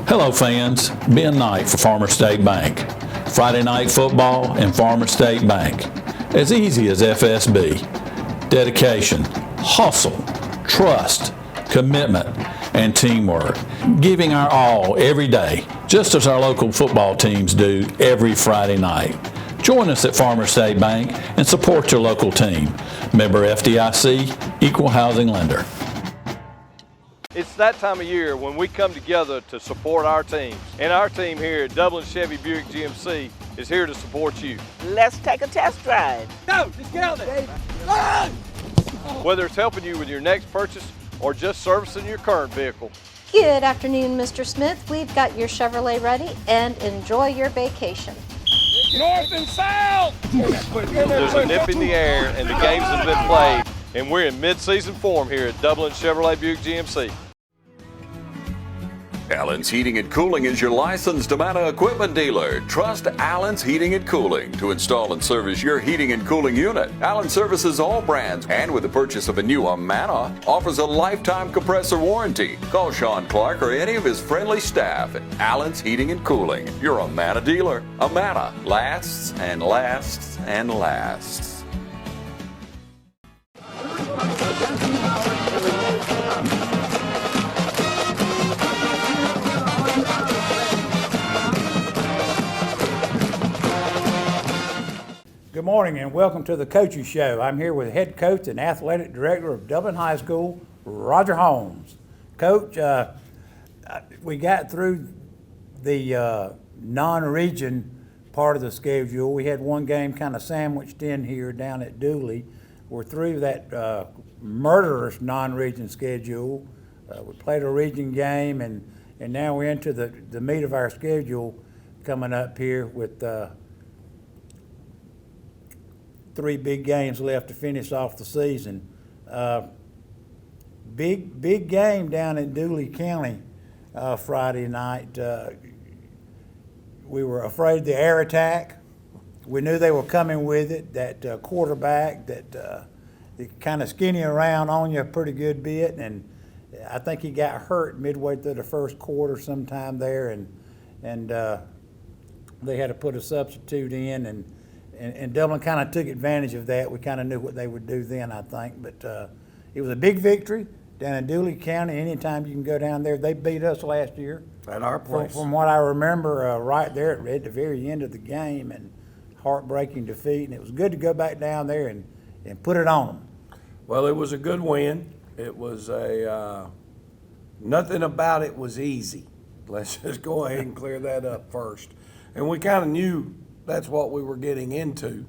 Hello fans, Ben Knight for Farmer State Bank. Friday night football and Farmer State Bank. As easy as FSB. Dedication, hustle, trust, commitment, and teamwork. Giving our all every day, just as our local football teams do every Friday night. Join us at Farmer State Bank and support your local team. Member FDIC, Equal Housing Lender. It's that time of year when we come together to support our teams. And our team here at Dublin Chevy Buick GMC is here to support you. Let's take a test drive. Go! Just get out there! Run! Whether it's helping you with your next purchase or just servicing your current vehicle. Good afternoon, Mr. Smith. We've got your Chevrolet ready, and enjoy your vacation. North and south! There's a nip in the air and the games have been played, and we're in mid-season form here at Dublin Chevrolet Buick GMC. Allen's Heating and Cooling is your licensed Amana equipment dealer. Trust Allen's Heating and Cooling to install and service your heating and cooling unit. Allen services all brands, and with the purchase of a new Amana, offers a lifetime compressor warranty. Call Sean Clark or any of his friendly staff at Allen's Heating and Cooling, your Amana dealer. Amana lasts and lasts and lasts. Good morning and welcome to the Coaches Show. I'm here with head coach and athletic director of Dublin High School, Roger Holmes. Coach, we got through the non-region part of the schedule. We had one game kind of sandwiched in here down at Dooley. We're through that murderous non-region schedule. We played a region game, and now we're into the meat of our schedule coming up here with 3 big games left to finish off the season. Big game down in Dooley County Friday night. We were afraid of the air attack. We knew they were coming with it. That quarterback that kind of skinny around on you a pretty good bit, and I think he got hurt midway through the first quarter sometime there, and they had to put a substitute in, and Dublin kind of took advantage of that. We kind of knew what they would do then, I think. But it was a big victory down in Dooley County. Anytime you can go down there, they beat us last year. At our place. From what I remember, right there at the very end of the game, and heartbreaking defeat. And it was good to go back down there and put it on them. Well, it was a good win. It was nothing about it was easy. Let's just go ahead and clear that up first. And we kind of knew that's what we were getting into.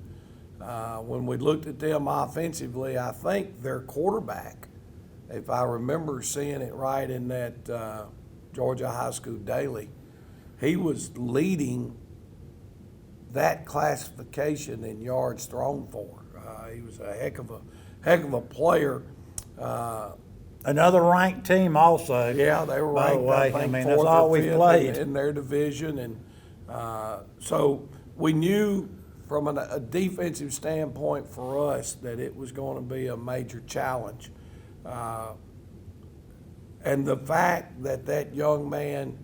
When we looked at them offensively, I think their quarterback, if I remember seeing it right in that Georgia High School Daily, he was leading that classification in yards thrown for. He was a heck of a player. Another ranked team also. Yeah, they were ranked, I think, mean, fourth that's all or we fifth played in their division, and so we knew from a defensive standpoint for us that it was going to be a major challenge. And the fact that young man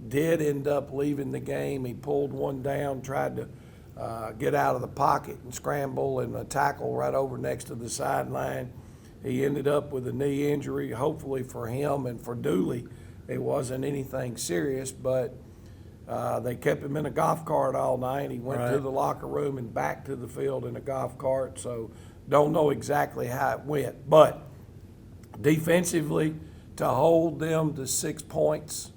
did end up leaving the game, he pulled one down, tried to get out of the pocket and scramble and a tackle right over next to the sideline. He ended up with a knee injury. Hopefully for him and for Dooley, it wasn't anything serious, but they kept him in a golf cart all night. He went to the locker room and back to the field in a golf cart, so don't know exactly how it went. But defensively, to hold them to 6 points,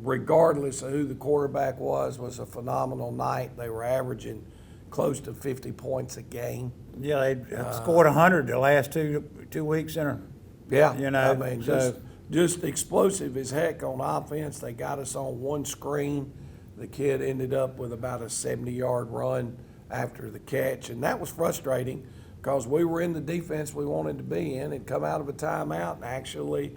regardless of who the quarterback was a phenomenal night. They were averaging close to 50 points a game. Yeah, they scored 100 the last two weeks in a. Yeah, you know, I mean, just explosive as heck on offense. They got us on one screen. The kid ended up with about a 70-yard run after the catch, and that was frustrating because we were in the defense we wanted to be in and come out of a timeout and actually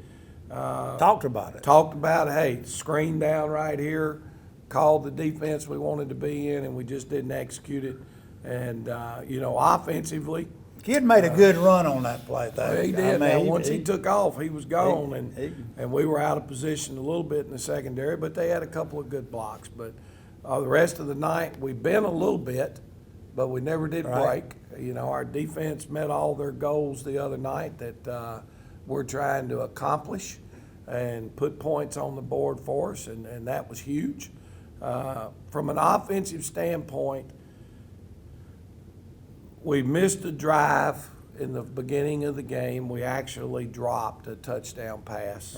talked about it. Talked about, hey, screen down right here, called the defense we wanted to be in, and we just didn't execute it. And, offensively, Kid made a good run on that play, though. He did. I mean, Once he took off, he was gone, and we were out of position a little bit in the secondary, but they had a couple of good blocks. But the rest of the night, we bent a little bit, but we never did break. You know, our defense met all their goals the other night that we're trying to accomplish and put points on the board for us, and that was huge. From an offensive standpoint, we missed a drive in the beginning of the game. We actually dropped a touchdown pass,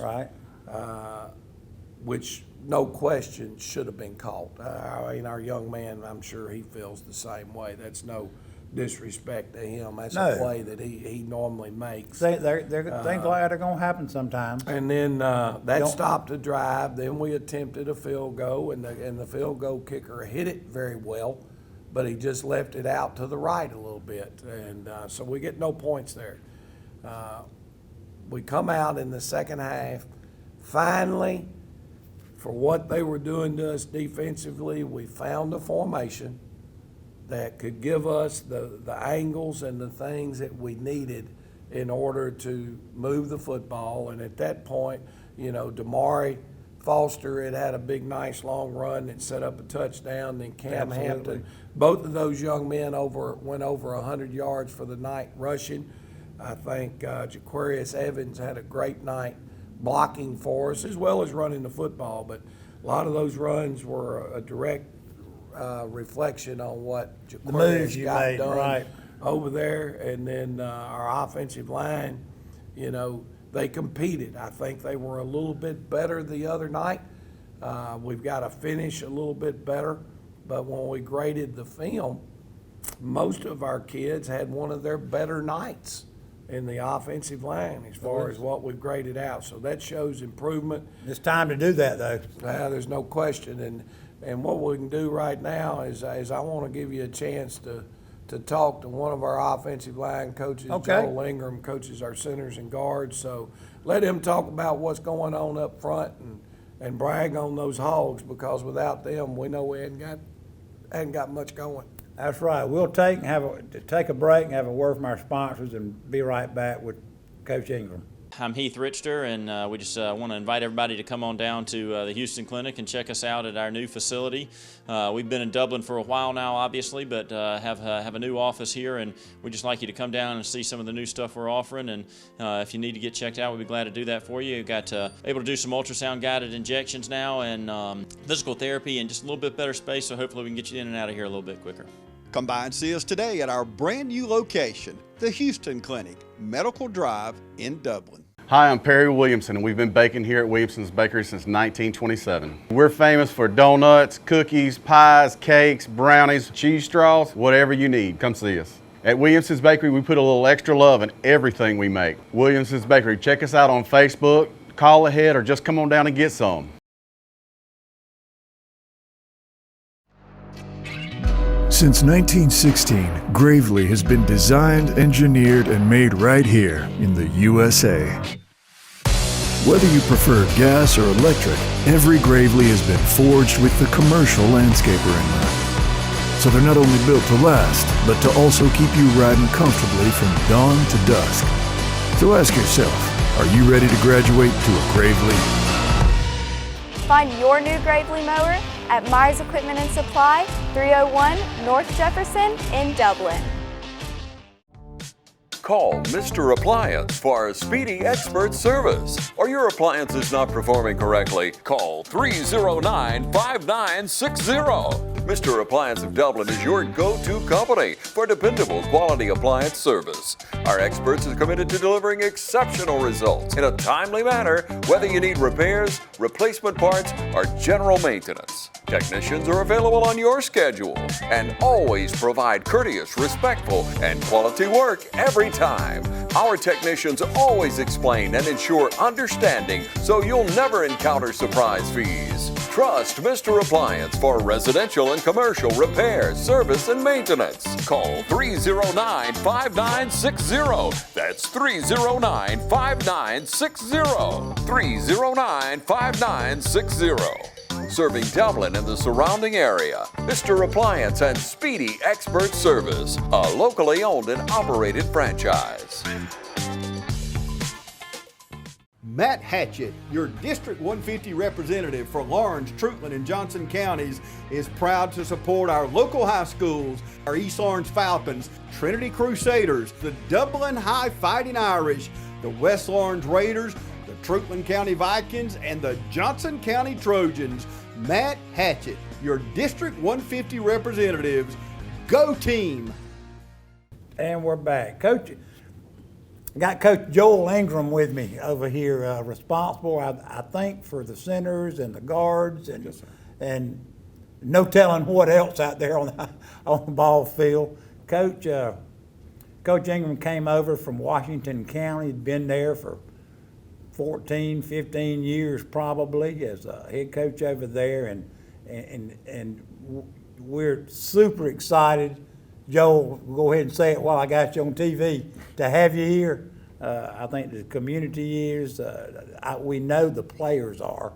which no question should have been caught. I mean, our young man, I'm sure he feels the same way. That's no disrespect to him. That's a play that he normally makes. Things like that are going to happen sometimes. And then that stopped the drive. Then we attempted a field goal, and the field goal kicker hit it very well, but he just left it out to the right a little bit. And so we get no points there. We come out in the second half. Finally, for what they were doing to us defensively, we found a formation that could give us the angles and the things that we needed in order to move the football. And at that point, you know, Damari Foster had a big, nice, long run that set up a touchdown. Then Cam Hampton, both of those young men went over 100 yards for the night rushing. I think Jaquarius Evans had a great night blocking for us as well as running the football. But a lot of those runs were a direct reflection on what Jaquarius got done over there. And then our offensive line, you know, they competed. I think they were a little bit better the other night. We've got to finish a little bit better. But when we graded the film, most of our kids had one of their better nights in the offensive line as far as what we've graded out. So that shows improvement. It's time to do that, though. There's no question. And what we can do right now is I want to give you a chance to talk to one of our offensive line coaches. Joel Ingram coaches our centers and guards. So let him talk about what's going on up front and brag on those Hogs, because without them, we know we hadn't got much going. That's right. We'll take a break and have a word from our sponsors and be right back with Coach Ingram. I'm Heath Richter, and we just want to invite everybody to come on down to the Houston Clinic and check us out at our new facility. We've been in Dublin for a while now, obviously, but have a new office here, and we'd just like you to come down and see some of the new stuff we're offering. And if you need to get checked out, we'd be glad to do that for you. We've got able to do some ultrasound-guided injections now and physical therapy and just a little bit better space, so hopefully we can get you in and out of here a little bit quicker. Come by and see us today at our brand new location, the Houston Clinic, Medical Drive in Dublin. Hi, I'm Perry Williamson, and we've been baking here at Williamson's Bakery since 1927. We're famous for donuts, cookies, pies, cakes, brownies, cheese straws, whatever you need, come see us. At Williamson's Bakery, we put a little extra love in everything we make. Williamson's Bakery, check us out on Facebook, call ahead, or just come on down and get some. Since 1916, Gravely has been designed, engineered, and made right here in the USA. Whether you prefer gas or electric, every Gravely has been forged with the commercial landscaper in mind. So they're not only built to last, but to also keep you riding comfortably from dawn to dusk. So ask yourself, are you ready to graduate to a Gravely? Find your new Gravely mower at Myers Equipment and Supply, 301 North Jefferson in Dublin. Call Mr. Appliance for our speedy expert service. Or your appliance is not performing correctly, call 309-5960. Mr. Appliance of Dublin is your go-to company for dependable quality appliance service. Our experts are committed to delivering exceptional results in a timely manner, whether you need repairs, replacement parts, or general maintenance. Technicians are available on your schedule and always provide courteous, respectful, and quality work every time. Our technicians always explain and ensure understanding, so you'll never encounter surprise fees. Trust Mr. Appliance for residential and commercial repair, service, and maintenance. Call 309-5960. That's 309-5960. 309-5960. serving Dublin and the surrounding area. Mr. Appliance and Speedy Expert Service, a locally owned and operated franchise. Matt Hatchett, your District 150 representative for Lawrence, Trutland, and Johnson counties, is proud to support our local high schools, our East Orange Falcons, Trinity Crusaders, the Dublin High Fighting Irish, the West Orange Raiders, the Trutland County Vikings, and the Johnson County Trojans. Matt Hatchett, your District 150 representatives. Go team! And we're back. Coach, got Coach Joel Ingram with me over here, responsible, I think, for the centers and the guards and Yes, sir. and no telling what else out there on the ball field. Coach Ingram came over from Washington County, had been there for 14, 15 years probably as a head coach over there, and we're super excited. Joel, go ahead and say it while I got you on TV, to have you here. I think the community is, we know the players are.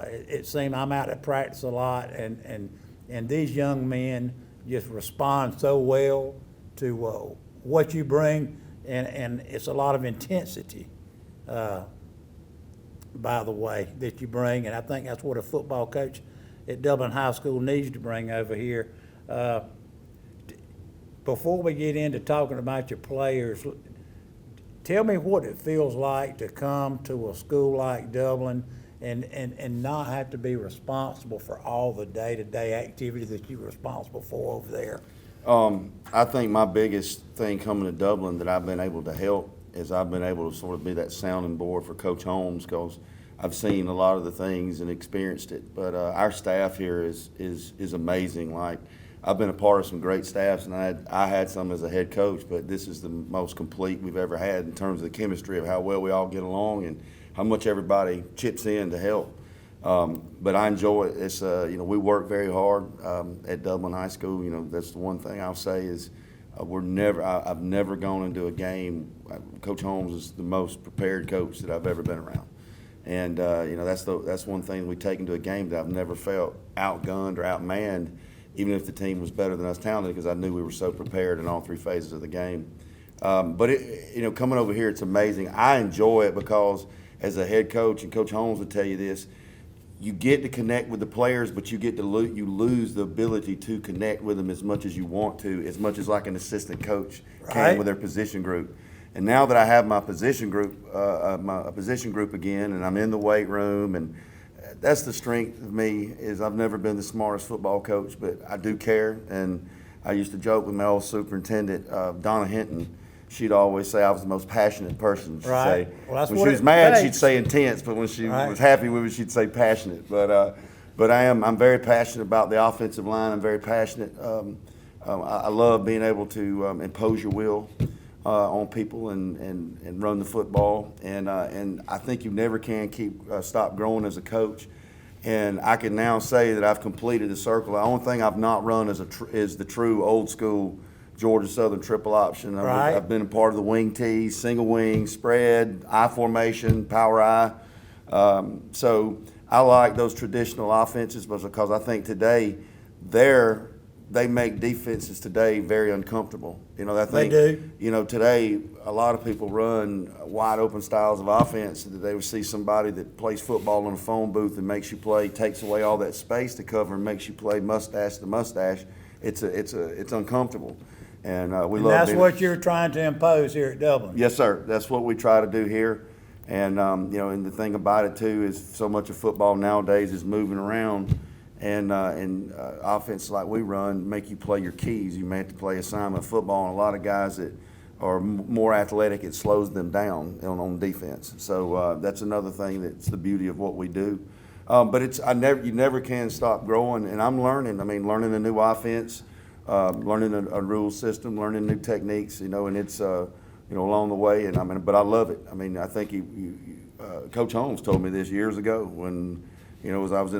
It seems I'm out at practice a lot, and these young men just respond so well to what you bring, and it's a lot of intensity, by the way, that you bring, and I think that's what a football coach at Dublin High School needs to bring over here. Before we get into talking about your players, tell me what it feels like to come to a school like Dublin and not have to be responsible for all the day-to-day activity that you're responsible for over there. I think my biggest thing coming to Dublin that I've been able to help is I've been able to sort of be that sounding board for Coach Holmes, because I've seen a lot of the things and experienced it. But our staff here is amazing. Like, I've been a part of some great staffs, and I had some as a head coach, but this is the most complete we've ever had in terms of the chemistry of how well we all get along and how much everybody chips in to help. But I enjoy it. It's we work very hard at Dublin High School. That's the one thing I'll say is I've never gone into a game. Coach Holmes is the most prepared coach that I've ever been around, and that's one thing we take into a game, that I've never felt outgunned or outmanned, even if the team was better than us talented, because I knew we were so prepared in all three phases of the game. But coming over here, it's amazing. I enjoy it because as a head coach, and Coach Holmes would tell you this, you get to connect with the players, but you lose the ability to connect with them as much as you want to, as much as like an assistant coach can with their position group. And now that I have my position group again, and I'm in the weight room, and that's the strength of me, is I've never been the smartest football coach, but I do care. And I used to joke with my old superintendent, Donna Hinton. She'd always say I was the most passionate person. She'd say, well, when she was mad, she'd say intense, but when she was happy with me, she'd say passionate. But I'm very passionate about the offensive line. I'm very passionate. I love being able to impose your will on people and run the football. And I think you never can stop growing as a coach. And I can now say that I've completed the circle. The only thing I've not run is the true old school Georgia Southern triple option. I've been a part of the wing T, single wing, spread, I formation, power I. So I like those traditional offenses because I think today they make defenses today very uncomfortable. They do. Today a lot of people run wide open styles of offense. They would see somebody that plays football in a phone booth and makes you play, takes away all that space to cover and makes you play mustache to mustache. It's uncomfortable. And we love that's what you're trying to impose here at Dublin. Yes, sir. That's what we try to do here. And and the thing about it too is so much of football nowadays is moving around, and offenses like we run make you play your keys. You may have to play assignment football, and a lot of guys that are more athletic, it slows them down on defense. So that's another thing that's the beauty of what we do. But you never can stop growing, and I'm learning. Learning a new offense. Learning a rule system, learning new techniques, and it's along the way. And but I love it. I think Coach Holmes told me this years ago when, as I was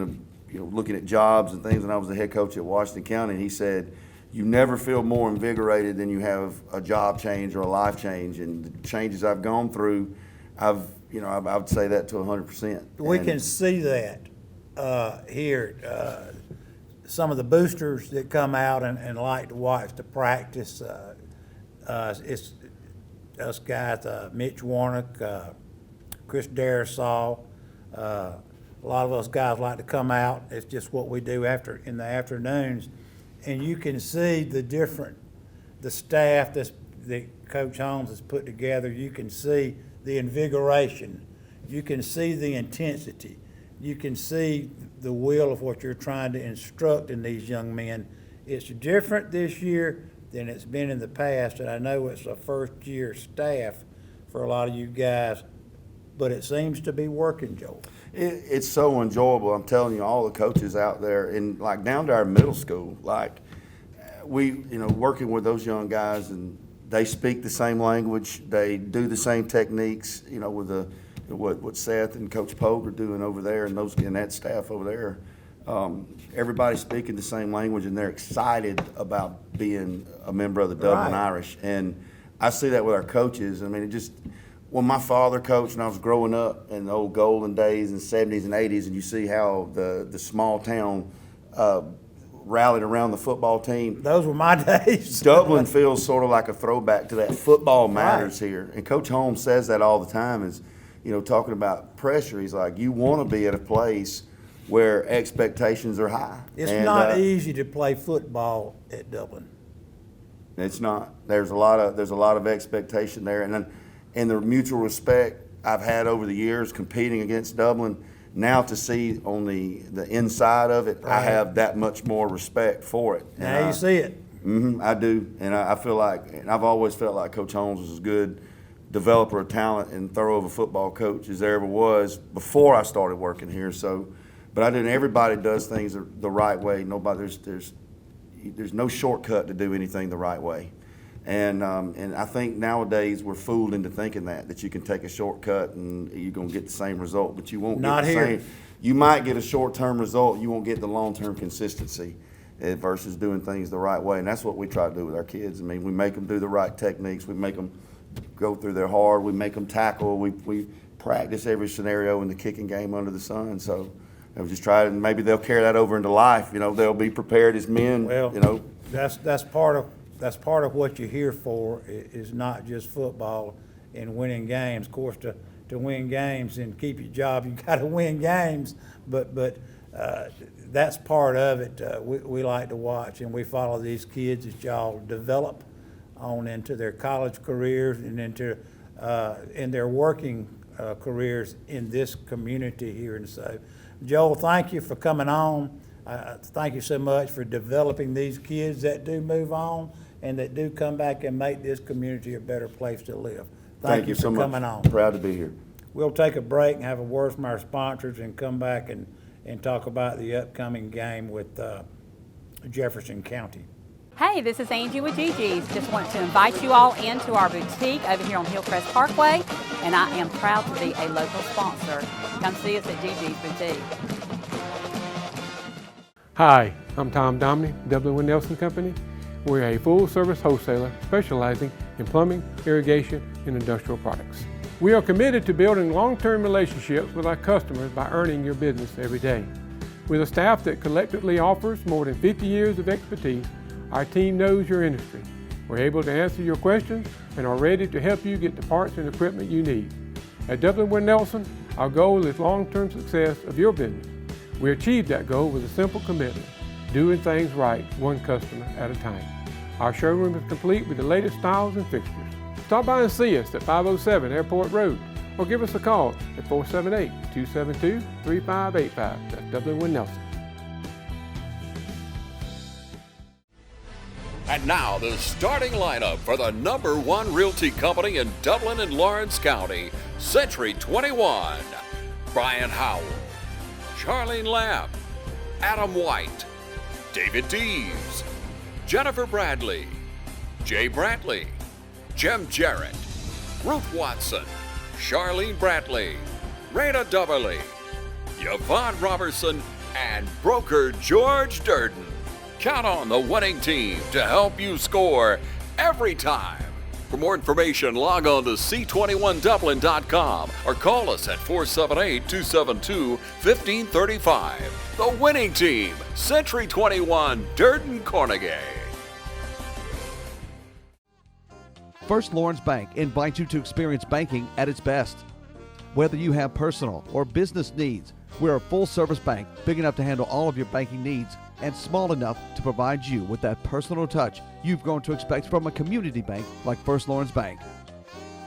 looking at jobs and things, and I was the head coach at Washington County. And he said, "You never feel more invigorated than you have a job change or a life change." And the changes I've gone through, I would say that to 100%. We can see that here. Some of the boosters that come out and like to watch the practice, it's us guys, Mitch Warnock, Chris Darisaw, a lot of us guys like to come out. It's just what we do in the afternoons. And you can see the staff that Coach Holmes has put together. You can see the invigoration. You can see the intensity. You can see the will of what you're trying to instruct in these young men. It's different this year than it's been in the past, and I know it's a first-year staff for a lot of you guys, but it seems to be working, Joel. It's so enjoyable. I'm telling you, all the coaches out there, and like down to our middle school, like working with those young guys, and they speak the same language, they do the same techniques, with what Seth and Coach Pogue are doing over there, and that staff over there. Everybody's speaking the same language, and they're excited about being a member of the Dublin Irish. And I see that with our coaches. I mean, when my father coached and I was growing up in the old golden days in the 70s and 80s, and you see how the small town rallied around the football team. Those were my days. Dublin feels sort of like a throwback to that. Football matters here. And Coach Holmes says that all the time is, talking about pressure. He's like, you want to be at a place where expectations are high. It's not easy to play football at Dublin. It's not. There's a lot of expectation there, and the mutual respect I've had over the years competing against Dublin. Now to see on the inside of it, I have that much more respect for it. Now you see it. I do, and I feel like, and I've always felt like Coach Holmes was as good developer of talent and thorough of a football coach as there ever was before I started working here. So, but I didn't. Everybody does things the right way. There's no shortcut to do anything the right way. And I think nowadays we're fooled into thinking that you can take a shortcut and you're going to get the same result, but you won't get the same. You might get a short-term result, you won't get the long-term consistency versus doing things the right way. And that's what we try to do with our kids. I mean, we make them do the right techniques. We make them go through their hard. We make them tackle. We practice every scenario in the kicking game under the sun. So we just try and maybe they'll carry that over into life. They'll be prepared as men. Well, that's part of what you're here for, is not just football and winning games. Of course, to win games and keep your job, you got to win games. But that's part of it. We like to watch, and we follow these kids as y'all develop on into their college careers and into in their working careers in this community here. And so, Joel, thank you for coming on. Thank you so much for developing these kids that do move on and that do come back and make this community a better place to live. Thank you so much for coming on. Proud to be here. We'll take a break and have a word from our sponsors and come back and talk about the upcoming game with Jefferson County. Hey, this is Angie with Gigi's. Just want to invite you all into our boutique over here on Hillcrest Parkway, and I am proud to be a local sponsor. Come see us at Gigi's Boutique. Hi, I'm Tom Domney, Dublin with Nelson Company. We're a full-service wholesaler specializing in plumbing, irrigation, and industrial products. We are committed to building long-term relationships with our customers by earning your business every day. With a staff that collectively offers more than 50 years of expertise, our team knows your industry. We're able to answer your questions and are ready to help you get the parts and equipment you need. At Dublin with Nelson, our goal is long-term success of your business. We achieve that goal with a simple commitment: doing things right, one customer at a time. Our showroom is complete with the latest styles and fixtures. Stop by and see us at 507 Airport Road, or give us a call at 478-272-3585. That's Dublin with Nelson. And now the starting lineup for the #1 realty company in Dublin and Lawrence County, Century 21. Brian Howell, Charlene Lamb, Adam White, David Deves, Jennifer Bradley, Jay Brantley, Jim Jarrett, Ruth Watson, Charlene Brantley, Raina Duberly, Yvonne Robertson, and broker George Durden. Count on the winning team to help you score every time. For more information, log on to c21dublin.com or call us at 478-272-1535. The winning team, Century 21, Durden Carnegie. First Lawrence Bank invites you to experience banking at its best. Whether you have personal or business needs, we're a full-service bank big enough to handle all of your banking needs and small enough to provide you with that personal touch you've grown to expect from a community bank like First Lawrence Bank.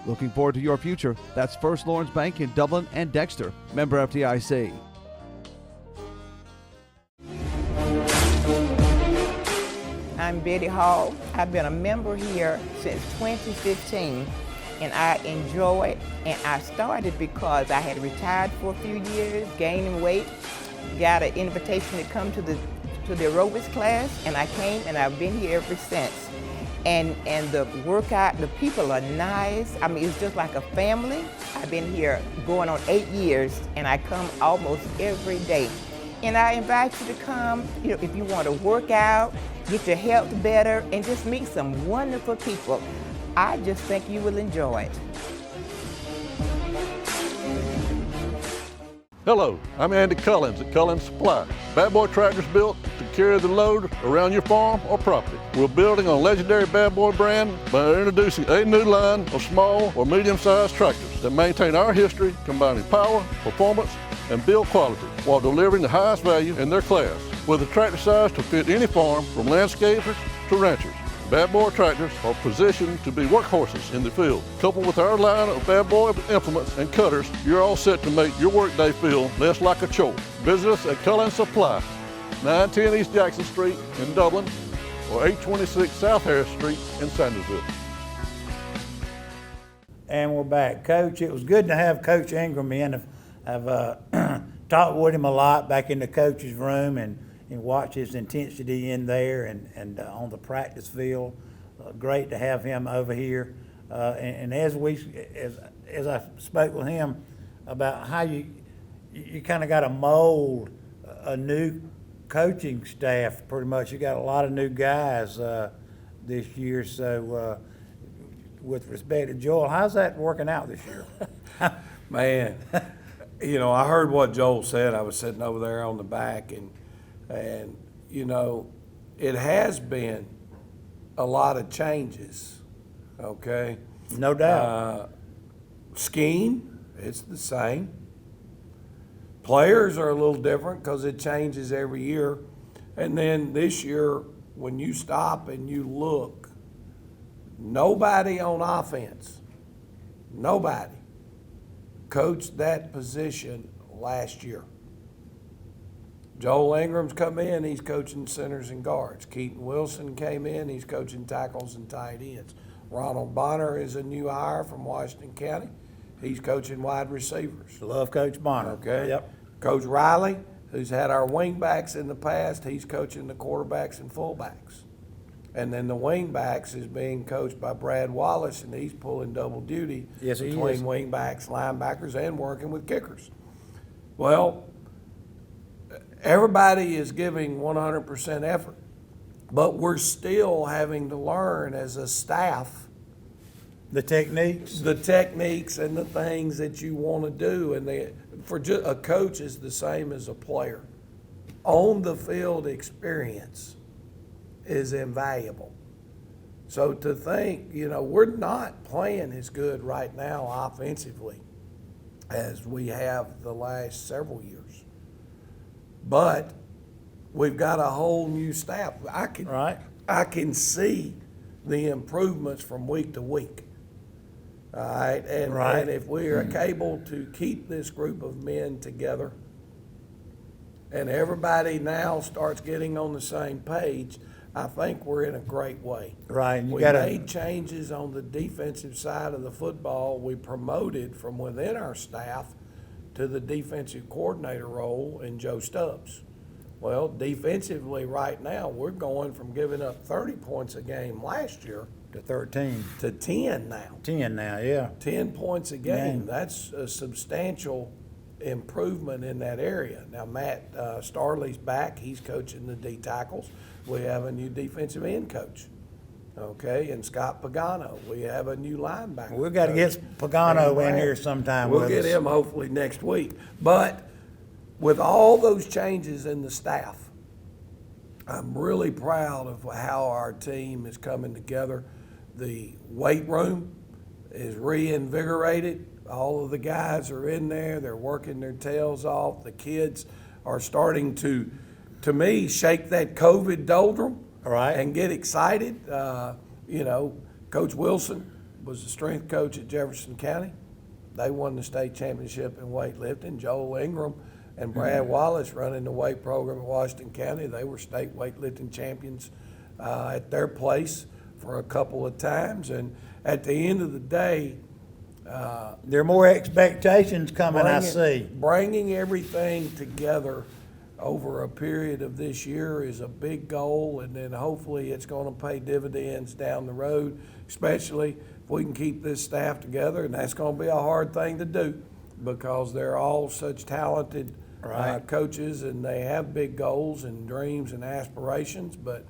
Looking forward to your future? That's First Lawrence Bank in Dublin and Dexter, member FDIC. I'm Betty Hall. I've been a member here since 2015, and I enjoy it. And I started because I had retired for a few years, gaining weight, got an invitation to come to the aerobics class, and I came, and I've been here ever since. And the workout, the people are nice. I mean, it's just like a family. I've been here going on 8 years, and I come almost every day. And I invite you to come, if you want to work out, get your health better, and just meet some wonderful people. I just think you will enjoy it. Hello, I'm Andy Cullins at Cullins Supply. Bad Boy tractors built to carry the load around your farm or property. We're building on legendary Bad Boy brand by introducing a new line of small or medium-sized tractors that maintain our history, combining power, performance, and build quality while delivering the highest value in their class. With a tractor size to fit any farm, from landscapers to ranchers, Bad Boy tractors are positioned to be workhorses in the field. Coupled with our line of Bad Boy implements and cutters, you're all set to make your workday feel less like a chore. Visit us at Cullins Supply, 910 East Jackson Street in Dublin, or 826 South Harris Street in Sandersville. And we're back. Coach, it was good to have Coach Ingram in. I've talked with him a lot back in the coach's room and watch his intensity in there and on the practice field. Great to have him over here. And as I spoke with him about how you kind of got to mold a new coaching staff, pretty much. You got a lot of new guys this year. So with respect to Joel, how's that working out this year? Man, I heard what Joel said. I was sitting over there on the back, and it has been a lot of changes, okay? No doubt. Scheme, it's the same. Players are a little different because it changes every year. And then this year, when you stop and you look, nobody on offense, nobody coached that position last year. Joel Ingram's come in, he's coaching centers and guards. Keaton Wilson came in, he's coaching tackles and tight ends. Ronald Bonner is a new hire from Washington County. He's coaching wide receivers. Love Coach Bonner. Okay. Yep. Coach Riley, who's had our wingbacks in the past, he's coaching the quarterbacks and fullbacks. And then the wingbacks is being coached by Brad Wallace, and he's pulling double duty between wingbacks, linebackers, and working with kickers. Well, everybody is giving 100% effort, but we're still having to learn as a staff the techniques and the things that you want to do. And a coach is the same as a player. On the field experience is invaluable. So to think, we're not playing as good right now offensively as we have the last several years. But we've got a whole new staff. I can see the improvements from week to week. All right, and if we are able to keep this group of men together, and everybody now starts getting on the same page, I think we're in a great way. Right. We made changes on the defensive side of the football. We promoted from within our staff to the defensive coordinator role in Joe Stubbs. Well, defensively right now, we're going from giving up 30 points a game last year to 13 to 10 now. 10 now, yeah. 10 points a game. That's a substantial improvement in that area. Now, Matt Starley's back. He's coaching the D tackles. We have a new defensive end coach. okay, and Scott Pagano. We have a new linebacker. We've got to get Pagano in here sometime We'll with get us. him hopefully next week. But with all those changes in the staff, I'm really proud of how our team is coming together. The weight room is reinvigorated. All of the guys are in there. They're working their tails off. The kids are starting to me, shake that COVID doldrum and get excited. You know, Coach Wilson was the strength coach at Jefferson County. They won the state championship in weightlifting. Joel Ingram and Brad Wallace running the weight program at Washington County. They were state weightlifting champions at their place for a couple of times. And at the end of the day, there are more expectations coming, I see. Bringing everything together over a period of this year is a big goal, and then hopefully it's going to pay dividends down the road, especially if we can keep this staff together, and that's going to be a hard thing to do because they're all such talented coaches, and they have big goals and dreams and aspirations, but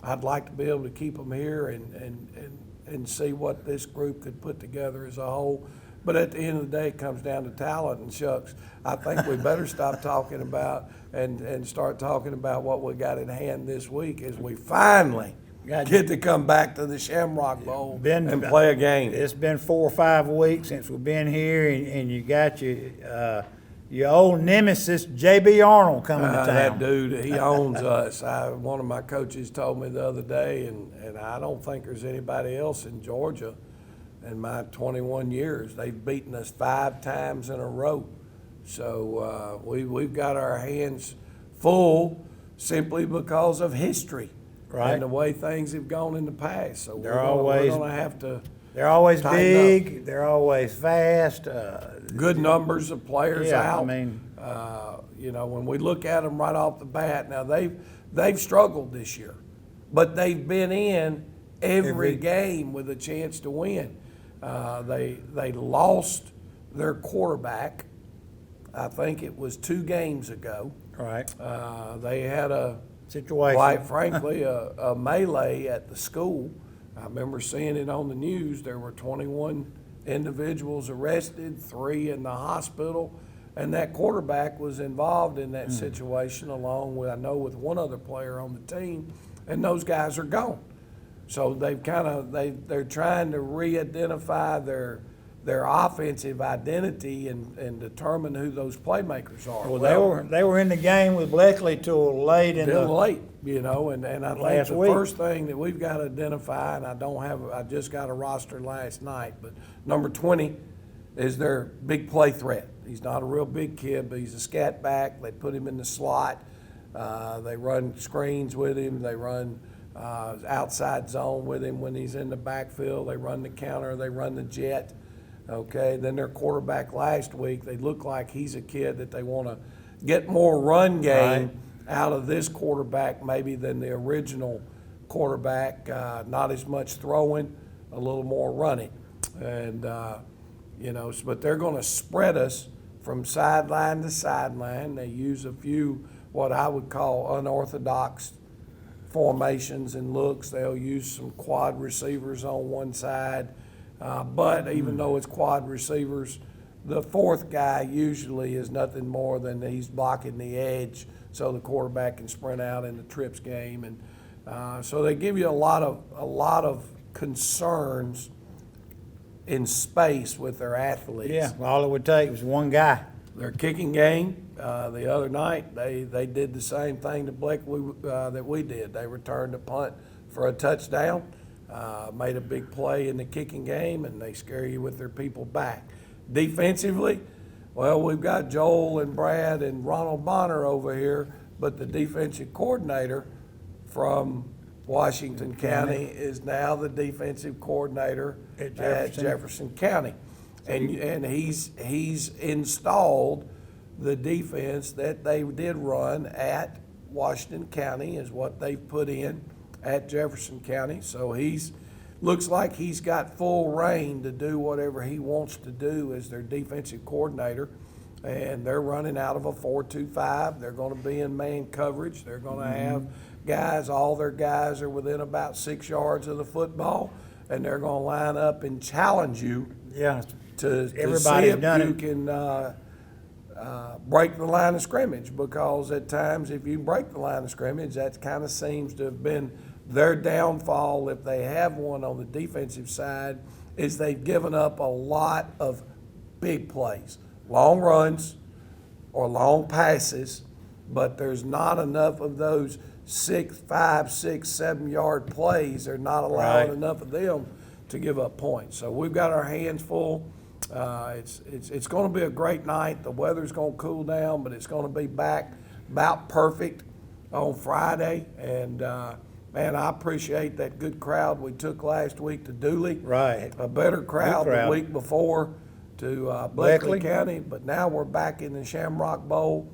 I'd like to be able to keep them here and see what this group could put together as a whole. But at the end of the day, it comes down to talent, and shucks, I think we better stop talking about and start talking about what we got in hand this week as we finally get to come back to the Shamrock Bowl and play a game. It's been 4 or 5 weeks since we've been here, and you got your old nemesis, J.B. Arnold, coming to town. That dude, he owns us. One of my coaches told me the other day, and I don't think there's anybody else in Georgia in my 21 years. They've beaten us 5 times in a row. So we've got our hands full simply because of history and the way things have gone in the past. So we're going to have to. They're always big. Up. They're always fast. Good numbers of players out. I mean, you know, when we look at them right off the bat, now they've struggled this year, but they've been in every game with a chance to win. They lost their quarterback. I think it was 2 games ago. Right. They had a situation, quite frankly, a melee at the school. I remember seeing it on the news. There were 21 individuals arrested, 3 in the hospital, and that quarterback was involved in that situation along with, I know, with one other player on the team, and those guys are gone. So they're trying to re-identify their offensive identity and determine who those playmakers are. Well, they were in the game with Bleckley till late in the late, you know, and I think the first thing that we've got to identify, and I just got a roster last night, but number 20 is their big play threat. He's not a real big kid, but he's a scat back. They put him in the slot. They run screens with him. They run outside zone with him when he's in the backfield. They run the counter. They run the jet. Okay, then their quarterback last week, they look like he's a kid that they want to get more run game out of this quarterback maybe than the original quarterback. Not as much throwing, a little more running. And, you know, but they're going to spread us from sideline to sideline. They use a few what I would call unorthodox formations and looks. They'll use some quad receivers on one side. But even though it's quad receivers, the 4th guy usually is nothing more than he's blocking the edge so the quarterback can sprint out in the trips game. And so they give you a lot of concerns in space with their athletes. Yeah, all it would take was one guy. Their kicking game, the other night, they did the same thing to Blake that we did. They returned a punt for a touchdown. Made a big play in the kicking game, and they scare you with their people back. Defensively, well, we've got Joel and Brad and Ronald Bonner over here, but the defensive coordinator from Washington County is now the defensive coordinator at Jefferson County. And he's installed the defense that they did run at Washington County is what they've put in at Jefferson County. So looks like he's got full reign to do whatever he wants to do as their defensive coordinator. and they're running out of a 4-2-5. They're going to be in man coverage. They're going to have guys, all their guys are within about 6 yards of the football, and they're going to line up and challenge you to see if you can break the line of scrimmage, because at times if you break the line of scrimmage, that kind of seems to have been their downfall if they have one on the defensive side, is they've given up a lot of big plays, long runs or long passes, but there's not enough of those 5, 6, 7 yard plays. They're not allowing enough of them to give up points. So we've got our hands full. It's going to be a great night. The weather's going to cool down, but it's going to be back about perfect on Friday. And man, I appreciate that good crowd we took last week to Dooley. Right. A better crowd the week before to Bleckley County, but now we're back in the Shamrock Bowl.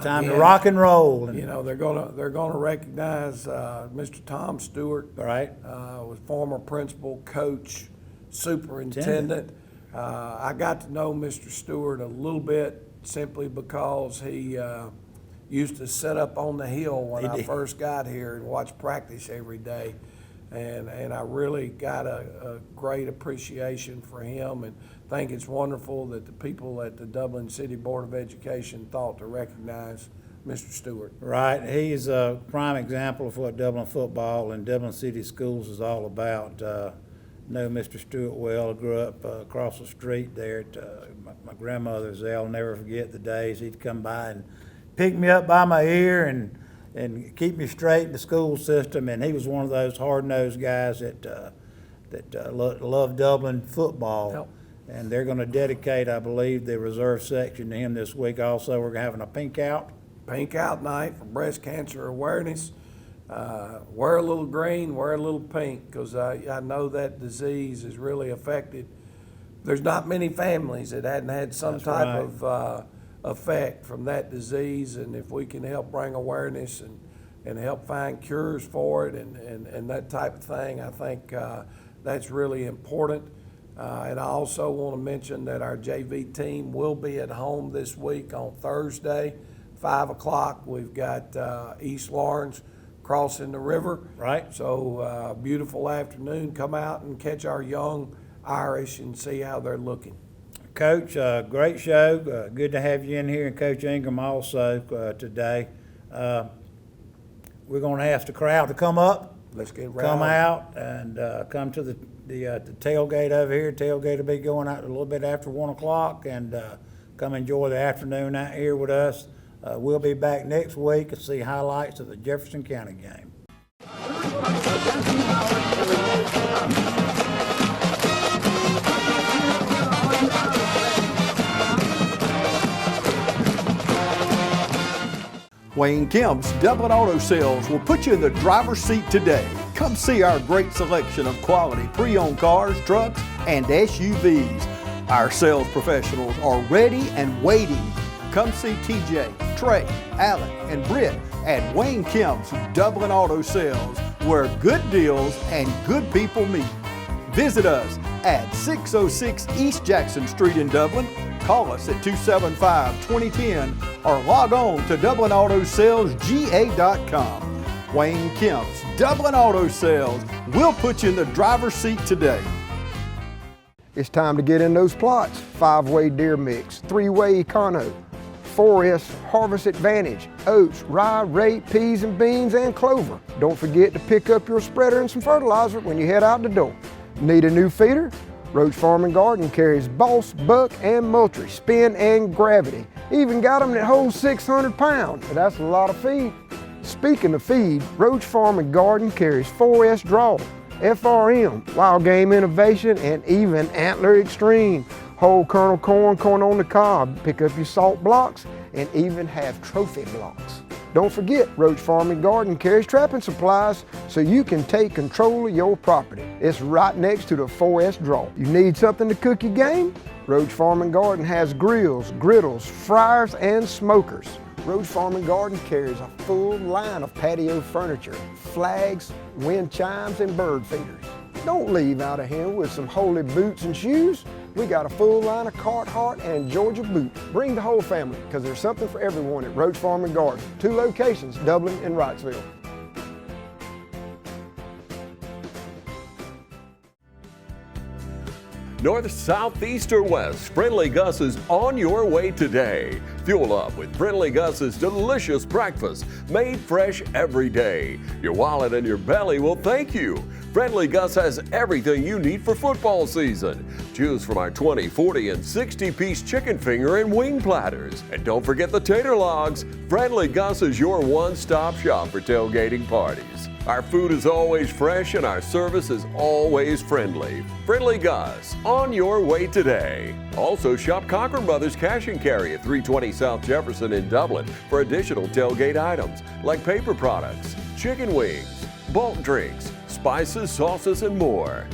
Time to rock and roll. You know, they're gonna recognize Mr. Tom Stewart, was former principal, coach, superintendent. I got to know Mr. Stewart a little bit simply because he used to sit up on the hill when I first got here and watch practice every day. And I really got a great appreciation for him, and think it's wonderful that the people at the Dublin City Board of Education thought to recognize Mr. Stewart. Right. He's a prime example of what Dublin football and Dublin City Schools is all about. Know Mr. Stewart well. I grew up across the street there at my grandmother's. I'll never forget the days he'd come by and pick me up by my ear and keep me straight in the school system. And he was one of those hard-nosed guys that loved Dublin football. Yep. And they're going to dedicate, I believe, the reserve section to him this week. Also, we're having a pink out night for breast cancer awareness. Wear a little green, wear a little pink, because I know that disease has really affected. There's not many families that hadn't had some type of effect from that disease, and if we can help bring awareness and help find cures for it and that type of thing, I think that's really important. And I also want to mention that our JV team will be at home this week on Thursday, 5 o'clock. We've got East Lawrence crossing the river. Right. So beautiful afternoon. Come out and catch our young Irish and see how they're looking. Coach, great show. Good to have you in here, and Coach Ingram also today. We're going to ask the crowd to come up. Let's get around. Come out and come to the tailgate over here. Tailgate will be going out a little bit after 1 o'clock, and come enjoy the afternoon out here with us. We'll be back next week to see highlights of the Jefferson County game. Wayne Kemp's Dublin Auto Sales will put you in the driver's seat today. Come see our great selection of quality pre-owned cars, trucks, and SUVs. Our sales professionals are ready and waiting. Come see TJ, Trey, Alec, and Britt at Wayne Kemp's Dublin Auto Sales, where good deals and good people meet. Visit us at 606 East Jackson Street in Dublin. Call us at 275-2010 or log on to DublinAutoSalesGA.com. Wayne Kemp's Dublin Auto Sales will put you in the driver's seat today. It's time to get in those plots. 5-way deer mix, 3-way econo, 4S Harvest Advantage, oats, rye, rape, peas and beans, and clover. Don't forget to pick up your spreader and some fertilizer when you head out the door. Need a new feeder? Roach Farm & Garden carries Boss, Buck, and Moultrie, Spin, and Gravity. Even got them that hold 600 pounds. That's a lot of feed. Speaking of feed, Roach Farm & Garden carries 4S Draw, FRM, Wild Game Innovation, and even Antler Extreme. Whole kernel corn, corn on the cob. Pick up your salt blocks and even have trophy blocks. Don't forget, Roach Farm & Garden carries trapping supplies so you can take control of your property. It's right next to the 4S Draw. You need something to cook your game? Roach Farm & Garden has grills, griddles, fryers, and smokers. Roach Farm & Garden carries a full line of patio furniture, flags, wind chimes, and bird feeders. Don't leave out of here with some holy boots and shoes. We got a full line of Carhartt and Georgia boot. Bring the whole family, because there's something for everyone at Roach Farm and Garden. 2 locations, Dublin and Wrightsville. North, south, east, or west, Friendly Gus is on your way today. Fuel up with Friendly Gus's delicious breakfast, made fresh every day. Your wallet and your belly will thank you. Friendly Gus has everything you need for football season. Choose from our 20, 40, and 60-piece chicken finger and wing platters. And don't forget the tater logs. Friendly Gus is your one-stop shop for tailgating parties. Our food is always fresh and our service is always friendly. Friendly Gus, on your way today. Also shop Cochran Brothers Cash and Carry at 320 South Jefferson in Dublin for additional tailgate items like paper products, chicken wings, bulk drinks, spices, sauces, and more.